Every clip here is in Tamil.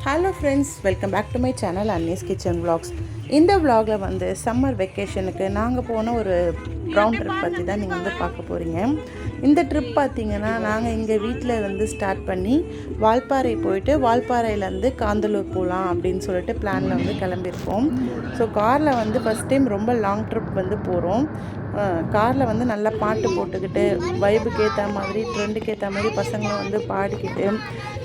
Hello friends, welcome back to my channel Annie's kitchen vlogs. இந்த vlogல வந்து சம்மர் வெக்கேஷனுக்கு நாங்கள் போன ஒரு க்ரௌண்ட் ட்ரிப் பற்றி தான் நீங்கள் வந்து பார்க்க போகிறீங்க. இந்த ட்ரிப் பார்த்திங்கன்னா நாங்கள் எங்கள் வீட்டில் இருந்து ஸ்டார்ட் பண்ணி வால்பாறை போயிட்டு வால்பாறையிலேருந்து காந்தலூர் போகலாம் அப்படின்னு சொல்லிட்டு பிளானில் வந்து கிளம்பியிருக்கோம். ஸோ காரில் வந்து ஃபஸ்ட் டைம் ரொம்ப லாங் ட்ரிப் வந்து போகிறோம். காரில் வந்து நல்லா பாட்டு போட்டுக்கிட்டு வைபுக்கு ஏற்ற மாதிரி ட்ரெண்டுக்கு ஏற்ற மாதிரி பசங்களை வந்து பாடிக்கிட்டு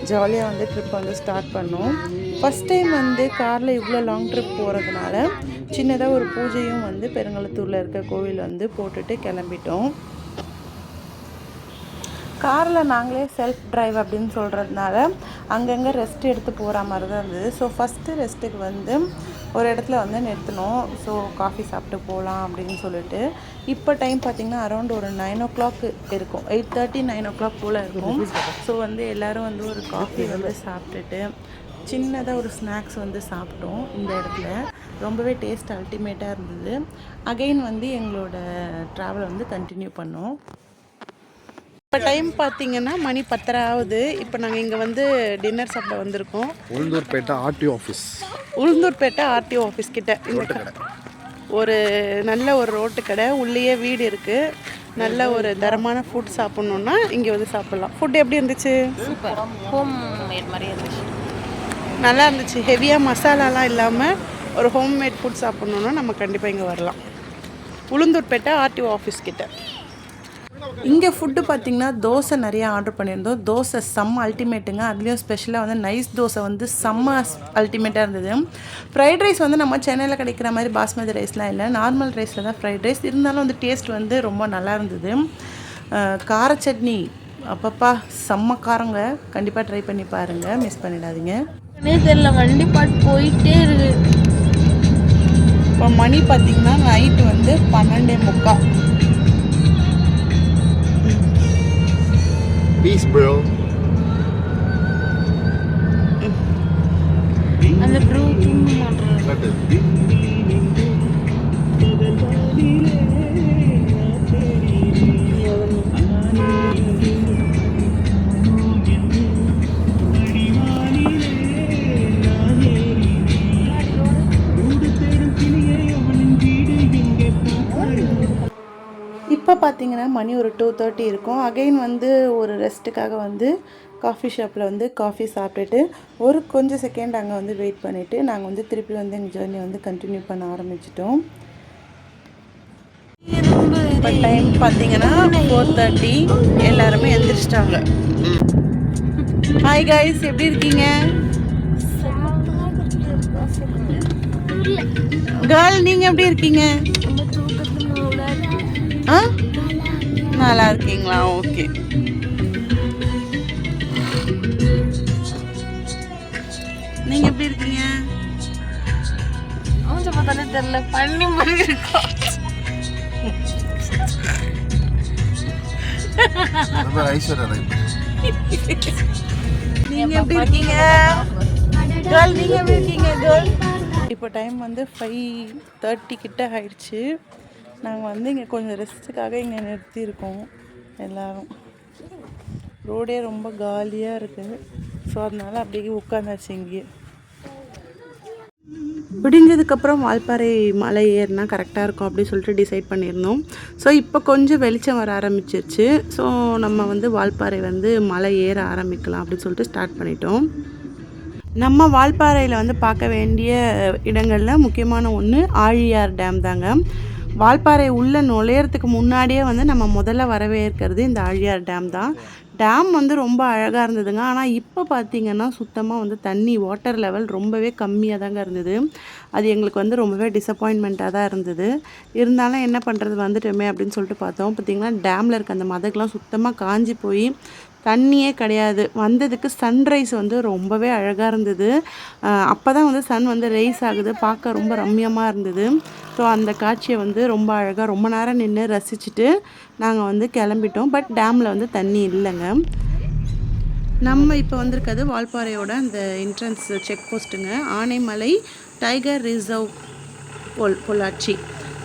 ஜாலியாக வந்து ட்ரிப் வந்து ஸ்டார்ட் பண்ணோம். ஃபஸ்ட் டைம் வந்து காரில் இவ்வளோ லாங் ட்ரிப் போகிறதுனால சின்னதாக ஒரு பூஜையும் வந்து பெருங்களத்தூரில் இருக்க கோவில் வந்து போட்டுட்டு கிளம்பிட்டோம். காரில் நாங்களே செல்ஃப் ட்ரைவ் அப்படின்னு சொல்கிறதுனால அங்கங்கே ரெஸ்ட் எடுத்து போகிற மாதிரி தான் இருந்தது. ஸோ ஃபஸ்ட்டு ரெஸ்ட்டுக்கு வந்து ஒரு இடத்துல வந்து நிறுத்தினோம். ஸோ காஃபி சாப்பிட்டு போகலாம் அப்படின்னு சொல்லிட்டு. இப்போ டைம் பார்த்திங்கன்னா அரௌண்ட் ஒரு 9 o'clock இருக்கும், 8:30 9 o'clock போல் இருக்கும். ஸோ வந்து எல்லோரும் வந்து ஒரு காஃபி வந்து சாப்பிட்டுட்டு சின்னதாக ஒரு ஸ்நாக்ஸ் வந்து சாப்பிட்டோம். இந்த இடத்துல ரொம்பவே டேஸ்ட் அல்டிமேட்டாக இருந்தது. அகெயின் வந்து எங்களோட ட்ராவல் வந்து கண்டினியூ பண்ணோம். இப்போ டைம் பார்த்தீங்கன்னா மணி 10:30 ஆகுது. இப்போ நாங்கள் இங்கே வந்து டின்னர் சாப்பிட வந்திருக்கோம். Ulundurpet RTO office, Ulundurpet RTO office கிட்ட இந்த ஒரு நல்ல ஒரு ரோட்டு கடை, உள்ளேயே வீடு இருக்குது. நல்ல ஒரு தரமான ஃபுட் சாப்பிட்ணுன்னா இங்கே வந்து சாப்பிட்லாம். ஃபுட் எப்படி இருந்துச்சு? சூப்பர், ஹோம் மேட் மாதிரி இருந்துச்சு, நல்லா இருந்துச்சு. ஹெவியாக மசாலாலாம் இல்லாமல் ஒரு ஹோம்மேட் ஃபுட் சாப்பிட்ணுன்னா நம்ம கண்டிப்பாக இங்கே வரலாம். உளுந்தூர்பேட்டை ஆர்டிஓ ஆஃபீஸ் கிட்ட. இங்கே ஃபுட்டு பார்த்திங்கன்னா தோசை நிறையா ஆர்டர் பண்ணியிருந்தோம். தோசை செம்ம அல்டிமேட்டுங்க. அதுலேயும் ஸ்பெஷலாக வந்து நைஸ் தோசை வந்து செம்ம அல்டிமேட்டாக இருந்தது. ஃப்ரைட் ரைஸ் வந்து நம்ம சென்னையில் கிடைக்கிற மாதிரி பாஸ்மதி ரைஸ்லாம் இல்லை, நார்மல் ரைஸில் தான் ஃப்ரைட் ரைஸ். இருந்தாலும் வந்து டேஸ்ட் வந்து ரொம்ப நல்லா இருந்தது. கார சட்னி அப்பப்பா செம்ம காரங்க. கண்டிப்பாக ட்ரை பண்ணி பாருங்கள், மிஸ் பண்ணிடாதீங்க. தெரியல, வண்டி பாட்டு போயிட்டே இருக்கு. இப்போ மணி பார்த்திங்கன்னா நைட்டு வந்து 12:45. Peace bro. அந்த ப்ரோ தூங்க மாட்டேறாரு. இப்போ பார்த்தீங்கன்னா மணி ஒரு 2:30 இருக்கும். அகைன் வந்து ஒரு ரெஸ்ட்டுக்காக வந்து காஃபி ஷாப்பில் வந்து காஃபி சாப்பிட்டுட்டு ஒரு கொஞ்சம் செகண்ட் அங்கே வந்து வெயிட் பண்ணிவிட்டு நாங்கள் வந்து திருப்பி வந்து எங்கள் ஜேர்னி வந்து கண்டினியூ பண்ண ஆரம்பிச்சிட்டோம். இப்போ டைம் பார்த்தீங்கன்னா 4:30. எல்லாருமே எந்திரிச்சிட்டாங்க. ஹாய் கைஸ், எப்படி இருக்கீங்க? கேர்ள், நீங்கள் எப்படி இருக்கீங்க? நல்லா இருக்கீங்களா? ஓகே. நீங்க எப்படி இருக்கீங்க? அவங்க பார்த்தாலே தெரியல, பண்ணி மாதிரி இருக்கோம். நீங்க எப்படி இருக்கீங்க கேர்ள்? நீங்க எப்படி இருக்கீங்க கேர்ள்? இப்போ டைம் வந்து 5:30 கிட்ட ஆயிடுச்சு. நாங்கள் வந்து இங்கே கொஞ்சம் ரெஸ்ட்டுக்காக இங்கே நிறுத்தியிருக்கோம். எல்லோரும் ரோடே ரொம்ப காலியாக இருக்குது. ஸோ அதனால் அப்படியே உட்காந்தாச்சு. இங்கே விடிஞ்சதுக்கப்புறம் வால்பாறை மலை ஏறினா கரெக்டாக இருக்கும் அப்படின்னு சொல்லிட்டு டிசைட் பண்ணியிருந்தோம். ஸோ இப்போ கொஞ்சம் வெளிச்சம் வர ஆரம்பிச்சிருச்சு. ஸோ நம்ம வந்து வால்பாறை வந்து மலை ஏற ஆரம்பிக்கலாம் அப்படின்னு சொல்லிட்டு ஸ்டார்ட் பண்ணிட்டோம். நம்ம வால்பாறையில் வந்து பார்க்க வேண்டிய இடங்களில் முக்கியமான ஒன்று ஆழியார் டேம் தாங்க. வால்பாறை உள்ளே நுழையிறதுக்கு முன்னாடியே வந்து நம்ம முதல்ல வரவேற்கிறது இந்த ஆழியார் டேம் தான். டேம் வந்து ரொம்ப அழகாக இருந்ததுங்க. ஆனால் இப்போ பார்த்திங்கன்னா சுத்தமாக வந்து தண்ணி வாட்டர் லெவல் ரொம்பவே கம்மியாக தாங்க இருந்தது. அது எங்களுக்கு வந்து ரொம்பவே டிசப்பாயின்மெண்ட்டாக தான் இருந்தது. இருந்தாலும் என்ன பண்ணுறது, வந்துட்டோமே அப்படின்னு சொல்லிட்டு பார்த்தோம். பார்த்திங்கன்னா டேமில் இருக்க அந்த மதகுலாம் சுத்தமாக காஞ்சி போய் தண்ணியே கிடையாது. வந்ததுக்கு சன்ரைஸ் வந்து ரொம்பவே அழகாக இருந்தது. அப்போ தான் வந்து சன் வந்து ரைஸ் ஆகுது, பார்க்க ரொம்ப ரம்மியமாக இருந்தது. ஸோ அந்த காட்சியை வந்து ரொம்ப அழகாக ரொம்ப நேரம் நின்று ரசிச்சுட்டு நாங்கள் வந்து கிளம்பிட்டோம். பட் டேமில் வந்து தண்ணி இல்லைங்க. நம்ம இப்போ வந்திருக்கிறது வால்பாறையோட அந்த என்ட்ரன்ஸ் செக் போஸ்ட்டுங்க, Anamalai tiger reserve Pollachi.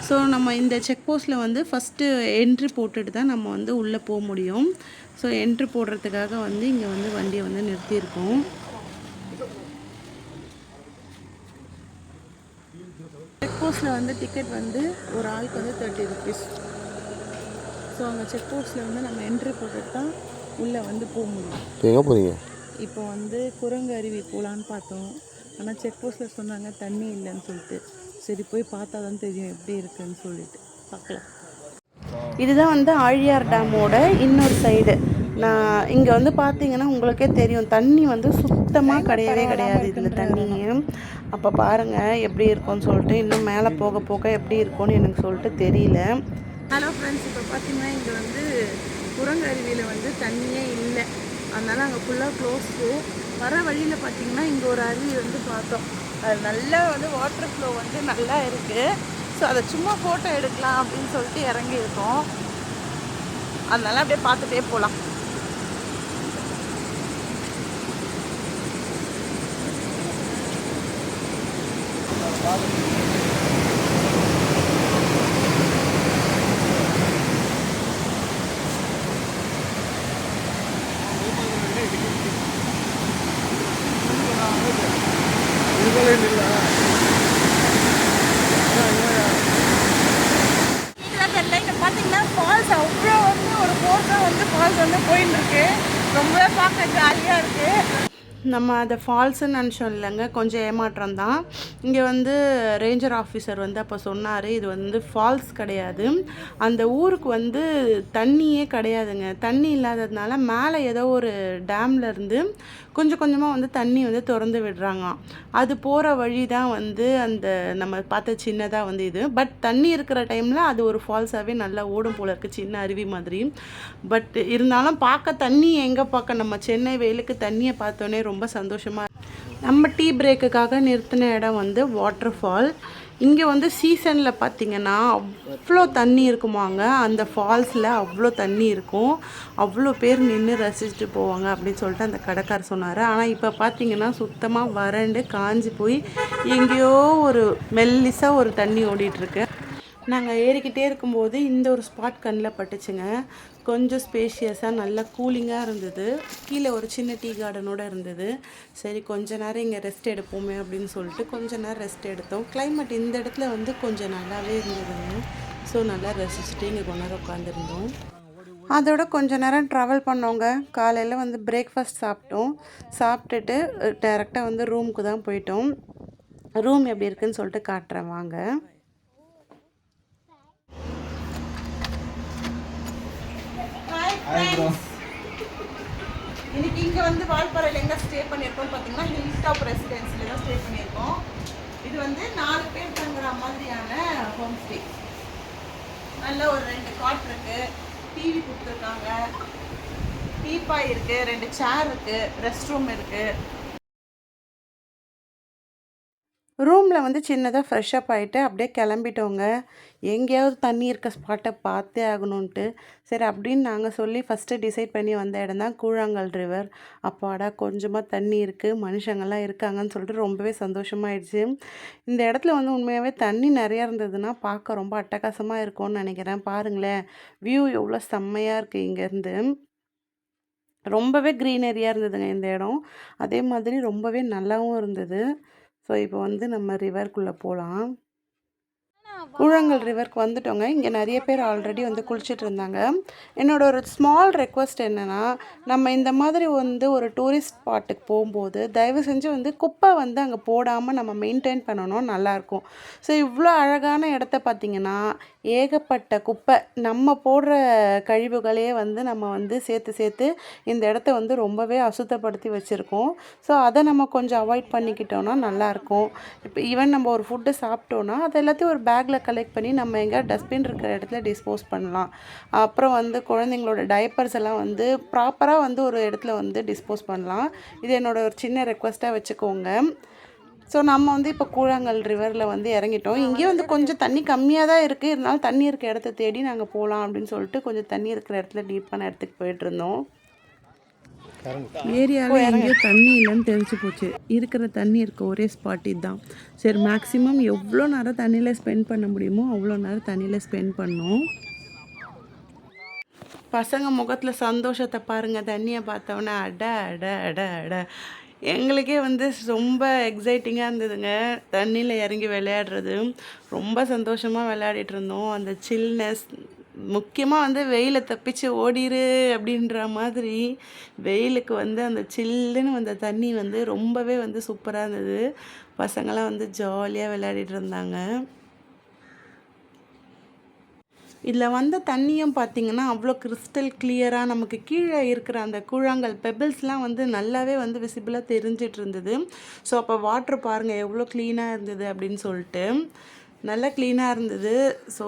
So நம்ம இந்த செக் போஸ்ட்டில் வந்து ஃபஸ்ட்டு என்ட்ரி போட்டுட்டு தான் நம்ம வந்து உள்ளே போக முடியும். ஸோ என்ட்ரி போடுறதுக்காக வந்து இங்கே வந்து வண்டியை வந்து நிறுத்தியிருக்கோம். போஸ்ட்டில் வந்து டிக்கெட் வந்து ஒரு ஆளுக்கு வந்து 30 ருபீஸ். ஸோ அங்கே செக் போஸ்ட்டில் வந்து நம்ம என்ட்ரி போட்டுட்டு தான் உள்ளே வந்து போக முடியும். இப்போ எங்கே போகிறீங்க? இப்போ வந்து குரங்கு அருவி போகலான்னு பார்த்தோம். ஆனால் செக் போஸ்ட்டில் சொன்னாங்க தண்ணி இல்லைன்னு சொல்லிட்டு. சரி போய் பார்த்தா தான் தெரியும் எப்படி இருக்குன்னு சொல்லிட்டு பார்க்கலாம். இதுதான் வந்து ஆழியார் டேமோட இன்னொரு சைடு. நான் இங்கே வந்து பார்த்தீங்கன்னா உங்களுக்கே தெரியும் தண்ணி வந்து சுத்தமாக கிடையாது இதில் தண்ணியும். அப்போ பாருங்கள் எப்படி இருக்கும்னு சொல்லிட்டு, இன்னும் மேலே போக போக எப்படி இருக்கும்னு எனக்கு சொல்லிட்டு தெரியல. ஹலோ ஃப்ரெண்ட்ஸ், இப்போ பார்த்தீங்கன்னா இங்கே வந்து குரங்கு அருவியில் வந்து தண்ணியே இல்லை. அதனால் அங்கே ஃபுல்லாக க்ளோஸ்டு. வர வழியில் பார்த்தீங்கன்னா இங்கே ஒரு அருவி வந்து பார்த்தோம். அது நல்லா வந்து வாட்டர் ஃப்ளோ வந்து நல்லா இருக்குது. ஸோ அதை சும்மா ஃபோட்டோ எடுக்கலாம் அப்படின்னு சொல்லிட்டு இறங்கியிருக்கோம். அதனால் அப்படியே பார்த்துட்டே போகலாம். பார்த்தீங்கன்னா ஃபால்ஸ் அவ்வளோ வந்து ஒரு போர்ட்டாக வந்து ஃபால்ஸ் வந்து போயின்னு இருக்கு. ரொம்பவே பார்க்க ஜாலியாக இருக்குது. நம்ம அதை ஃபால்ஸுன்னு நினச்சோம் இல்லைங்க, கொஞ்சம் ஏமாற்றம் தான். இங்கே வந்து ரேஞ்சர் ஆஃபீஸர் வந்து அப்போ சொன்னார், இது வந்து ஃபால்ஸ் கிடையாது, அந்த ஊருக்கு வந்து தண்ணியே கிடையாதுங்க. தண்ணி இல்லாததுனால மேலே ஏதோ ஒரு டேம்லேருந்து கொஞ்சம் கொஞ்சமாக வந்து தண்ணி வந்து திறந்து விடுறாங்க. அது போகிற வழி தான் வந்து அந்த நம்ம பார்த்த சின்னதாக வந்து இது. பட் தண்ணி இருக்கிற டைமில் அது ஒரு ஃபால்ஸாகவே நல்லா ஓடும் போல இருக்குது, சின்ன அருவி மாதிரி. பட் இருந்தாலும் பார்க்க தண்ணி எங்கே பார்க்க, நம்ம சென்னை வெயிலுக்கு தண்ணியை பார்த்தோன்னே ரொம்ப சந்தோஷமாக. நம்ம டீ பிரேக்குக்காக நிறுத்தின இடம் வந்து வாட்டர் ஃபால். இங்கே வந்து சீசனில் பார்த்திங்கன்னா அவ்வளோ தண்ணி இருக்குமாங்க. அந்த ஃபால்ஸில் அவ்வளோ தண்ணி இருக்கும், அவ்வளோ பேர் நின்று ரசிச்சுட்டு போவாங்க அப்படின்னு சொல்லிட்டு அந்த கடைக்காரர் சொன்னார். ஆனால் இப்போ பார்த்திங்கன்னா சுத்தமாக வறண்டு காஞ்சி போய் எங்கேயோ ஒரு மெல்லிசாக ஒரு தண்ணி ஓடிட்டுருக்கு. நாங்கள் ஏறிக்கிட்டே இருக்கும்போது இந்த ஒரு ஸ்பாட் கண்ணில் பட்டுச்சுங்க. கொஞ்சம் ஸ்பேஷியஸாக நல்லா கூலிங்காக இருந்தது. கீழே ஒரு சின்ன டீ கார்டனோடு இருந்தது. சரி கொஞ்ச நேரம் இங்கே ரெஸ்ட் எடுப்போமே அப்படின்னு சொல்லிட்டு கொஞ்ச நேரம் ரெஸ்ட் எடுத்தோம். கிளைமேட் இந்த இடத்துல வந்து கொஞ்சம் நல்லாவே இருந்ததுங்க. ஸோ நல்லா ரசிச்சுட்டு இங்கே கொஞ்ச நேரம் உட்காந்துருந்தோம். அதோட கொஞ்ச நேரம் ட்ராவல் பண்ணோங்க. காலையில் வந்து பிரேக்ஃபாஸ்ட் சாப்பிட்டோம். சாப்பிட்டுட்டு டேரெக்டாக வந்து ரூமுக்கு தான் போயிட்டோம். ரூம் எப்படி இருக்குன்னு சொல்லிட்டு காட்டுறேன் வாங்க. இன்னைக்கு இங்கே வந்து வால்பாறையில் எங்கே ஸ்டே பண்ணியிருக்கோம் பார்த்தீங்கன்னா ஹில் டாப் ரெசிடென்சியில் தான் ஸ்டே பண்ணியிருக்கோம். இது வந்து 4 பேர் தங்குற மாதிரியான ஹோம் ஸ்டே. நல்ல ஒரு 2 காட் இருக்குது, டிவி கொடுத்துருக்காங்க, டீபாய் இருக்குது, 2 சேர் இருக்குது, ரெஸ்ட் ரூம் இருக்குது. ரூமில் வந்து சின்னதாக ஃப்ரெஷ்அப் ஆகிட்டு அப்படியே கிளம்பிட்டோங்க. எங்கேயாவது தண்ணி இருக்க ஸ்பாட்டை பார்த்தே ஆகணுன்ட்டு. சரி அப்படின்னு நாங்கள் சொல்லி ஃபஸ்ட்டு டிசைட் பண்ணி வந்த இடம் தான் கூழாங்கல் ரிவர். அப்பாடா கொஞ்சமாக தண்ணி இருக்குது, மனுஷங்கள்லாம் இருக்காங்கன்னு சொல்லிட்டு ரொம்பவே சந்தோஷமாயிடுச்சு. இந்த இடத்துல வந்து உண்மையாகவே தண்ணி நிறையா இருந்ததுன்னா பார்க்க ரொம்ப அட்டகாசமாக இருக்கும்னு நினைக்கிறேன். பாருங்களேன் வியூ எவ்வளோ செம்மையாக இருக்குது. இங்கேருந்து ரொம்பவே க்ரீனரியாக இருந்ததுங்க இந்த இடம். அதே மாதிரி ரொம்பவே நல்லாவும் இருந்தது. ஸோ இப்போ வந்து நம்ம ரிவர்க்குள்ளே போகலாம். கூழாங்கல் ரிவருக்கு வந்துட்டோங்க. இங்கே நிறைய பேர் ஆல்ரெடி வந்து குளிச்சுட்டு இருந்தாங்க. என்னோட ஒரு ஸ்மால் ரெக்வஸ்ட் என்னென்னா, நம்ம இந்த மாதிரி வந்து ஒரு டூரிஸ்ட் ஸ்பாட்டுக்கு போகும்போது தயவு செஞ்சு வந்து குப்பை வந்து அங்கே போடாமல் நம்ம மெயின்டைன் பண்ணணும், நல்லாயிருக்கும். ஸோ இவ்வளோ அழகான இடத்த பார்த்திங்கன்னா ஏகப்பட்ட குப்பை, நம்ம போடுற கழிவுகளே வந்து நம்ம வந்து சேர்த்து இந்த இடத்த வந்து ரொம்பவே அசுத்தப்படுத்தி வச்சுருக்கோம். ஸோ அதை நம்ம கொஞ்சம் அவாய்ட் பண்ணிக்கிட்டோன்னா நல்லாயிருக்கும். இப்போ ஈவன் நம்ம ஒரு ஃபுட்டு சாப்பிட்டோன்னா அது எல்லாத்தையும் ஒரு பேக்கில் கலெக்ட் பண்ணி நம்ம எங்கே டஸ்ட்பின் இருக்கிற இடத்துல டிஸ்போஸ் பண்ணலாம். அப்புறம் வந்து குழந்தைங்களோட டைப்பர்ஸ் எல்லாம் வந்து ப்ராப்பராக வந்து ஒரு இடத்துல வந்து டிஸ்போஸ் பண்ணலாம். இது என்னோட ஒரு சின்ன ரெக்வஸ்ட்டாக வச்சுக்கோங்க. ஸோ நம்ம வந்து இப்போ கூழாங்கல் ரிவரில் வந்து இறங்கிட்டோம். இங்கேயும் வந்து கொஞ்சம் தண்ணி கம்மியாக தான் இருக்குது, இருந்தாலும் தண்ணி இருக்க இடத்த தேடி நாங்கள் போகலாம் அப்படின்னு சொல்லிட்டு கொஞ்சம் தண்ணி இருக்கிற இடத்துல டீப்பான இடத்துக்கு போயிட்டுருந்தோம். ஏரியாவில் எங்கேயோ தண்ணி இல்லைன்னு தெரிஞ்சு போச்சு. இருக்கிற தண்ணி இருக்க ஒரே ஸ்பாட் இதுதான். சரி மேக்ஸிமம் எவ்வளோ நேரம் தண்ணியில் ஸ்பெண்ட் பண்ண முடியுமோ அவ்வளோ நேரம் தண்ணியில் ஸ்பெண்ட் பண்ணோம். பசங்க முகத்தில் சந்தோஷத்தை பாருங்கள், தண்ணியை பார்த்தோன்னே அட அட அட அட. எங்களுக்கே வந்து ரொம்ப எக்ஸைட்டிங்காக இருந்ததுங்க. தண்ணியில் இறங்கி விளையாடுறது ரொம்ப சந்தோஷமாக விளையாடிட்டு இருந்தோம். அந்த சில்னஸ் முக்கியமாக வந்து வெயிலை தப்பிச்சு ஓடிரு அப்படின்ற மாதிரி வெயிலுக்கு வந்து அந்த சில்லுன்னு வந்த தண்ணி வந்து ரொம்பவே வந்து சூப்பராக இருந்தது. பசங்களாம் வந்து ஜாலியாக விளையாடிட்டு இருந்தாங்க. இதில் வந்த தண்ணியும் பார்த்திங்கன்னா அவ்வளோ கிறிஸ்டல் கிளியராக நமக்கு கீழே இருக்கிற அந்த கூழாங்கல் பெபிள்ஸ்லாம் வந்து நல்லாவே வந்து விசிபிளாக தெரிஞ்சிட்டு இருந்தது. ஸோ அப்போ வாட்ரு பாருங்கள் எவ்வளோ க்ளீனாக இருந்தது அப்படின்னு சொல்லிட்டு. நல்லா க்ளீனாக இருந்தது. ஸோ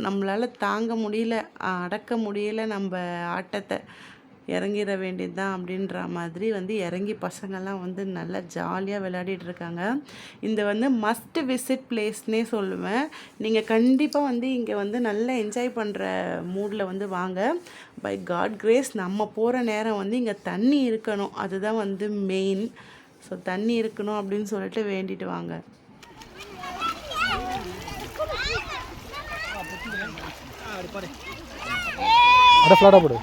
நம்மளால் தாங்க முடியல, அடக்க முடியல நம்ம ஆட்டத்தை. இறங்கிட வேண்டியது தான் அப்படின்ற மாதிரி வந்து இறங்கி பசங்கள்லாம் வந்து நல்லா ஜாலியாக விளையாடிட்டு இருக்காங்க. இந்த வந்து மஸ்ட் விசிட் பிளேஸ்னே சொல்லுவேன். நீங்கள் கண்டிப்பாக வந்து இங்கே வந்து நல்லா என்ஜாய் பண்ணுற மூடில் வந்து வாங்க. பை காட் கிரேஸ் நம்ம போகிற நேரம் வந்து இங்கே தண்ணி இருக்கணும், அதுதான் வந்து மெயின். ஸோ தண்ணி இருக்கணும் அப்படின்னு சொல்லிட்டு வேண்டிட்டு வாங்க. போடு.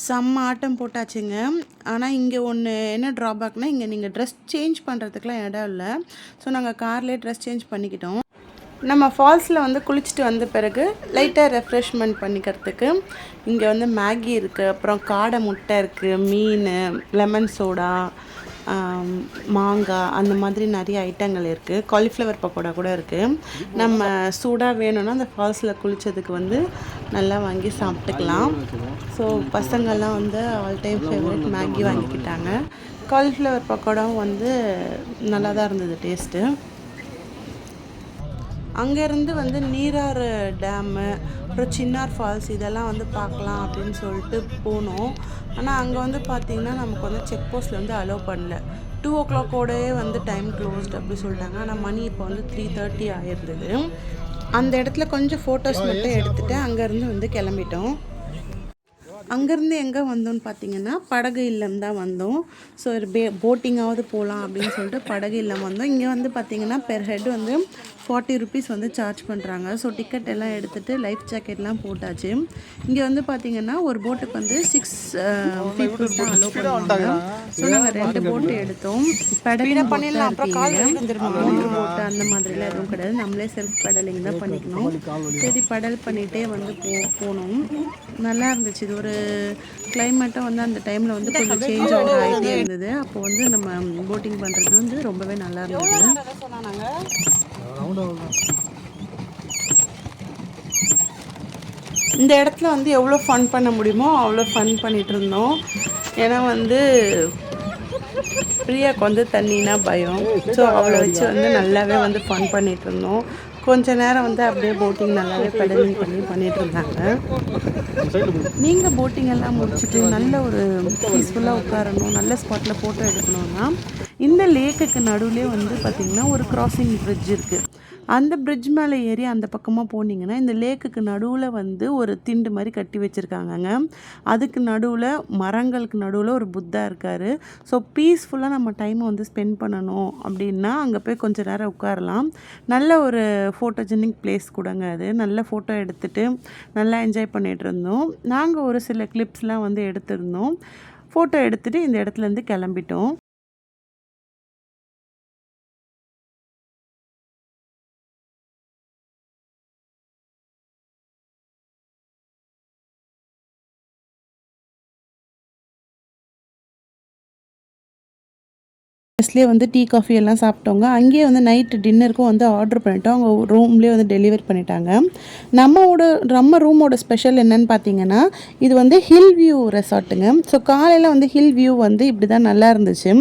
செம்ம ஆட்டம் போட்டாச்சுங்க. ஆனால் இங்கே ஒன்று என்ன ட்ராபேக்னால் இங்கே நீங்கள் ட்ரெஸ் சேஞ்ச் பண்ணுறதுக்குலாம் இடம் இல்லை. ஸோ நாங்கள் கார்லேயே ட்ரெஸ் சேஞ்ச் பண்ணிக்கிட்டோம். நம்ம ஃபால்ஸில் வந்து குளிச்சுட்டு வந்த பிறகு லைட்டாக ரெஃப்ரெஷ்மெண்ட் பண்ணிக்கிறதுக்கு இங்கே வந்து மேகி இருக்குது, அப்புறம் காடை முட்டை இருக்குது, மீன், லெமன் சோடா, மாங்காய், அந்த மாதிரி நிறைய ஐட்டங்கள் இருக்குது. காலிஃப்ளவர் பக்கோடா கூட இருக்குது. நம்ம சூடாக வேணும்னா அந்த ஃபால்ஸில் குளித்ததுக்கு வந்து நல்லா வாங்கி சாப்பிட்டுக்கலாம். ஸோ பசங்கள்லாம் வந்து ஆல் டைம் ஃபேவரட் மேகி வாங்கிக்கிட்டாங்க. காலிஃப்ளவர் பக்கோடாவும் வந்து நல்லா தான் இருந்தது டேஸ்ட்டு. அங்கேருந்து வந்து நீராறு டேமு, அப்புறம் சின்னார் ஃபால்ஸ் இதெல்லாம் வந்து பார்க்கலாம் அப்படின்னு சொல்லிட்டு போனோம். ஆனால் அங்கே வந்து பார்த்திங்கன்னா நமக்கு வந்து செக் போஸ்ட்டில் வந்து அலோவ் பண்ணல. 2 o'clock வந்து டைம் க்ளோஸ்ட் அப்படி சொல்லிட்டாங்க. ஆனால் மணி இப்போ வந்து 3:30 ஆகிருந்தது. அந்த இடத்துல கொஞ்சம் ஃபோட்டோஸ் மட்டும் எடுத்துகிட்டு அங்கேருந்து வந்து கிளம்பிட்டோம். அங்கேருந்து எங்கே வந்தோம்னு பார்த்தீங்கன்னா படகு இல்லம் தான் வந்தோம். ஸோ ஒரு போட்டிங்காவது போகலாம் அப்படின்னு சொல்லிட்டு படகு இல்லம் வந்தோம். இங்கே வந்து பார்த்திங்கன்னா பெர் ஹெட் வந்து 40 rupees வந்து சார்ஜ் பண்ணுறாங்க. ஸோ டிக்கெட் எல்லாம் எடுத்துகிட்டு லைஃப் ஜாக்கெட்லாம் போட்டாச்சு. இங்கே வந்து பார்த்திங்கன்னா ஒரு போட்டுக்கு வந்து 6 people தான் அலோவ் பண்ணுவாங்க. ஸோ நாங்கள் 2 போட்டு எடுத்தோம். பெடலிங் பண்ணிடலாம், மோட்டர் போட்டு அந்த மாதிரிலாம் எதுவும் கிடையாது. நம்மளே செல்ஃப் பெடலிங் தான் பண்ணிக்கணும். சரி பெடல் பண்ணிகிட்டே வந்து போனோம். நல்லா இருந்துச்சு. இது ஒரு கிளைமேட்டும் வந்து அந்த டைமில் வந்து கொஞ்சம் சேஞ்ச் ஆகிட்டே இருந்தது. அப்போ வந்து நம்ம போட்டிங் பண்ணுறது வந்து ரொம்பவே நல்லா இருந்தது. இந்த இடத்துல வந்து எவ்வளோ ஃபன் பண்ண முடியுமோ அவ்வளோ ஃபன் பண்ணிகிட்டு இருந்தோம். ஏன்னா வந்து பிரியாவுக்கு வந்து தண்ணினா பயம். ஸோ அவளை வச்சு வந்து நல்லாவே வந்து ஃபன் பண்ணிகிட்டு இருந்தோம். கொஞ்ச நேரம் வந்து அப்படியே போட்டிங் நல்லாவே பெடலிங் பண்ணிட்டு இருந்தாங்க. நீங்கள் போட்டிங் எல்லாம் முடிச்சுட்டு நல்ல ஒரு பீஸ்ஃபுல்லாக உட்காரணும், நல்ல ஸ்பாட்டில் ஃபோட்டோ எடுக்கணும்னா இந்த லேக்குக்கு நடுவுலே வந்து பார்த்திங்கன்னா ஒரு கிராசிங் பிரிட்ஜ் இருக்குது. அந்த பிரிட்ஜ் மேலே ஏறி அந்த பக்கமாக போனீங்கன்னா இந்த லேக்குக்கு நடுவில் வந்து ஒரு திண்டு மாதிரி கட்டி வச்சுருக்காங்கங்க. அதுக்கு நடுவில் மரங்களுக்கு நடுவில் ஒரு புத்தா இருக்கார். ஸோ பீஸ்ஃபுல்லாக நம்ம டைமை வந்து ஸ்பெண்ட் பண்ணணும் அப்படின்னா அங்கே போய் கொஞ்சம் நேரம் உட்காரலாம். நல்ல ஒரு ஃபோட்டோஜெனிக் பிளேஸ் கூடங்க அது. நல்ல ஃபோட்டோ எடுத்துகிட்டு நல்லா என்ஜாய் பண்ணிகிட்டு இருந்தோம். நாங்கள் ஒரு சில கிளிப்ஸ்லாம் வந்து எடுத்திருந்தோம். ஃபோட்டோ எடுத்துகிட்டு இந்த இடத்துலேருந்து கிளம்பிட்டோம். பஸ்லேயே வந்து டீ காஃபி எல்லாம் சாப்பிட்டோங்க. அங்கேயே வந்து நைட்டு டின்னருக்கும் வந்து ஆர்டர் பண்ணிட்டோம். அவங்க ரூம்லேயே வந்து டெலிவரி பண்ணிட்டாங்க. நம்ம ரூமோட ஸ்பெஷல் என்னன்னு பார்த்தீங்கன்னா இது வந்து ஹில் வியூ ரெசார்ட்டுங்க. ஸோ காலையில் வந்து ஹில் வியூ வந்து இப்படி தான் நல்லா இருந்துச்சு.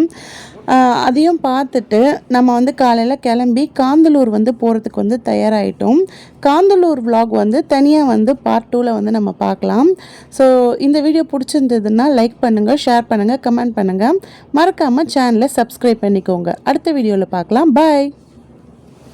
அதையும் பார்த்துட்டு நம்ம வந்து காலையில் கிளம்பி காந்தலூர் வந்து போகிறதுக்கு வந்து தயாராகிட்டோம். காந்தலூர் vlog வந்து தனியாக வந்து பார்ட் 2ல் வந்து நம்ம பார்க்கலாம். ஸோ இந்த வீடியோ பிடிச்சிருந்ததுன்னா லைக் பண்ணுங்கள், ஷேர் பண்ணுங்கள், கமெண்ட் பண்ணுங்கள். மறக்காமல் சேனலை சப்ஸ்கிரைப் பண்ணிக்கோங்க. அடுத்த வீடியோவில் பார்க்கலாம். பாய்.